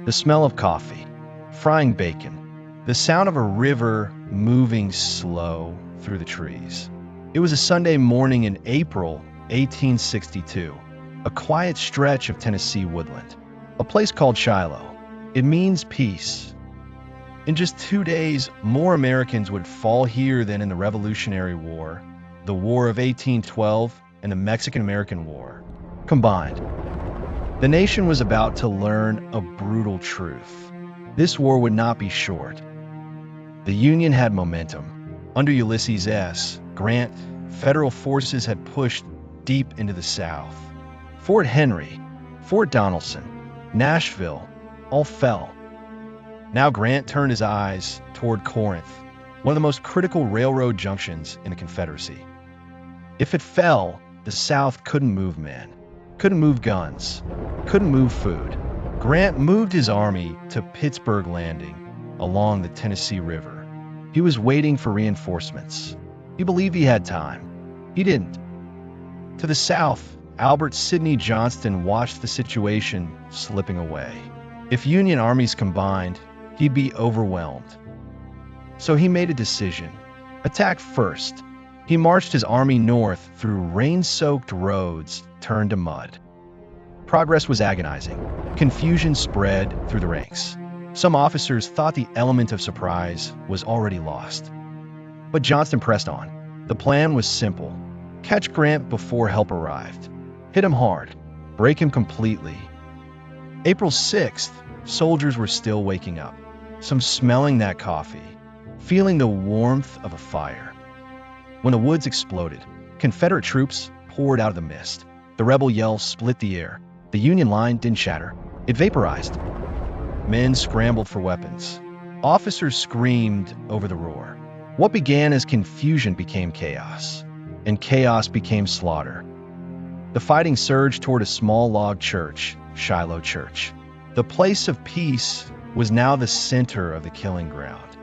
The smell of coffee, frying bacon, the sound of a river moving slow through the trees. It was a Sunday morning in April 1862, a quiet stretch of Tennessee woodland, a place called Shiloh. It means peace. In just 2 days, more Americans would fall here than in the Revolutionary War, the War of 1812, and the Mexican-American War combined. The nation was about to learn a brutal truth. This war would not be short. The Union had momentum. Under Ulysses S. Grant, federal forces had pushed deep into the South. Fort Henry, Fort Donelson, Nashville, all fell. Now Grant turned his eyes toward Corinth, one of the most critical railroad junctions in the Confederacy. If it fell, the South couldn't move men, couldn't move guns, couldn't move food. Grant moved his army to Pittsburgh Landing along the Tennessee River. He was waiting for reinforcements. He believed he had time. He didn't. To the south, Albert Sidney Johnston watched the situation slipping away. If Union armies combined, he'd be overwhelmed. So he made a decision. Attack first. He marched his army north through rain-soaked roads turned to mud. Progress was agonizing. Confusion spread through the ranks. Some officers thought the element of surprise was already lost. But Johnston pressed on. The plan was simple. Catch Grant before help arrived. Hit him hard. Break him completely. April 6th, soldiers were still waking up. Some smelling that coffee, feeling the warmth of a fire. When the woods exploded, Confederate troops poured out of the mist. The rebel yell split the air. The Union line didn't shatter. It vaporized. Men scrambled for weapons. Officers screamed over the roar. What began as confusion became chaos, and chaos became slaughter. The fighting surged toward a small log church, Shiloh Church. The place of peace was now the center of the killing ground.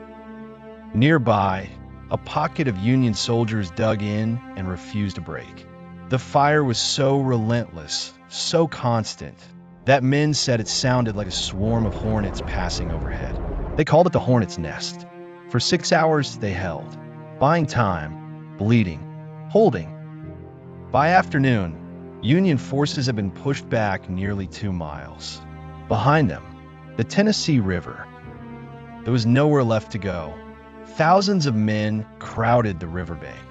Nearby, a pocket of Union soldiers dug in and refused to break. The fire was so relentless, so constant, that men said it sounded like a swarm of hornets passing overhead. They called it the Hornet's Nest. For 6 hours, they held, buying time, bleeding, holding. By afternoon, Union forces had been pushed back nearly 2 miles. Behind them, the Tennessee River. There was nowhere left to go. Thousands of men crowded the riverbank,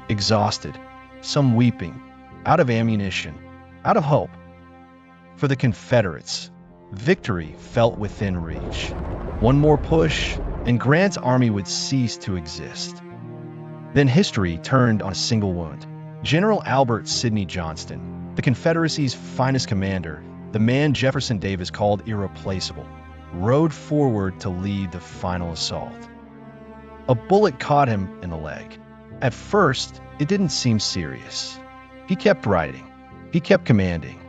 exhausted, some weeping, out of ammunition, out of hope. For the Confederates, victory felt within reach. One more push, and Grant's army would cease to exist. Then history turned on a single wound. General Albert Sidney Johnston, the Confederacy's finest commander, the man Jefferson Davis called irreplaceable, rode forward to lead the final assault. A bullet caught him in the leg. At first, it didn't seem serious. He kept riding. He kept commanding.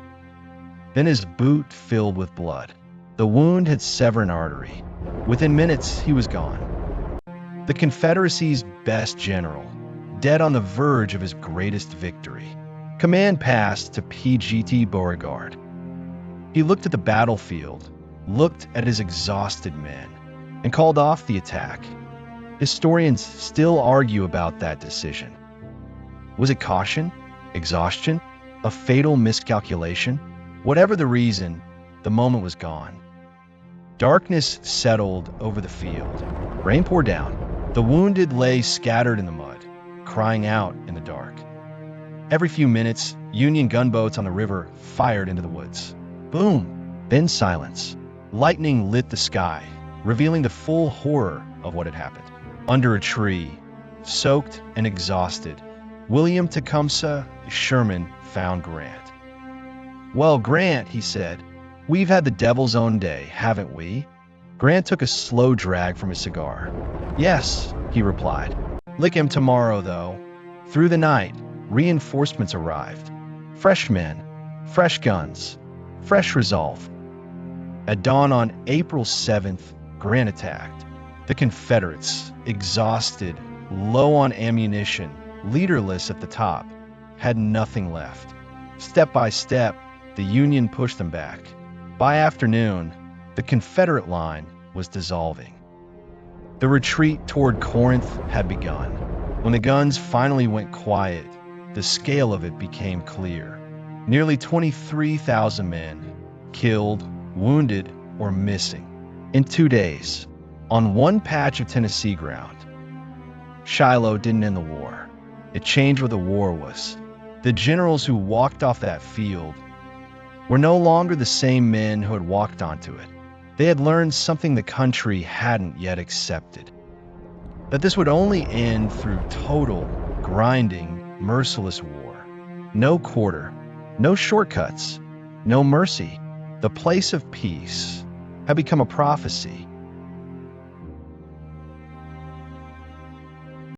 Then his boot filled with blood. The wound had severed an artery. Within minutes, he was gone. The Confederacy's best general, dead on the verge of his greatest victory. Command passed to P.G.T. Beauregard. He looked at the battlefield, looked at his exhausted men, and called off the attack. Historians still argue about that decision. Was it caution? Exhaustion? A fatal miscalculation? Whatever the reason, the moment was gone. Darkness settled over the field. Rain poured down. The wounded lay scattered in the mud, crying out in the dark. Every few minutes, Union gunboats on the river fired into the woods. Boom! Then silence. Lightning lit the sky, revealing the full horror of what had happened. Under a tree, soaked and exhausted, William Tecumseh Sherman found Grant. "Well, Grant," he said, "we've had the devil's own day, haven't we?" Grant took a slow drag from his cigar. "Yes," he replied. "Lick him tomorrow, though." Through the night, reinforcements arrived. Fresh men, fresh guns, fresh resolve. At dawn on April 7th, Grant attacked. The Confederates, exhausted, low on ammunition, leaderless at the top, had nothing left. Step by step, the Union pushed them back. By afternoon, The Confederate line was dissolving. The retreat toward Corinth had begun. When the guns finally went quiet, the scale of it became clear. Nearly 23,000 men killed, wounded, or missing in 2 days on one patch of Tennessee ground. Shiloh didn't end the war. It changed what the war was. The generals who walked off that field were no longer the same men who had walked onto it. They had learned something the country hadn't yet accepted: that this would only end through total, grinding, merciless war. No quarter, no shortcuts, no mercy. The place of peace had become a prophecy,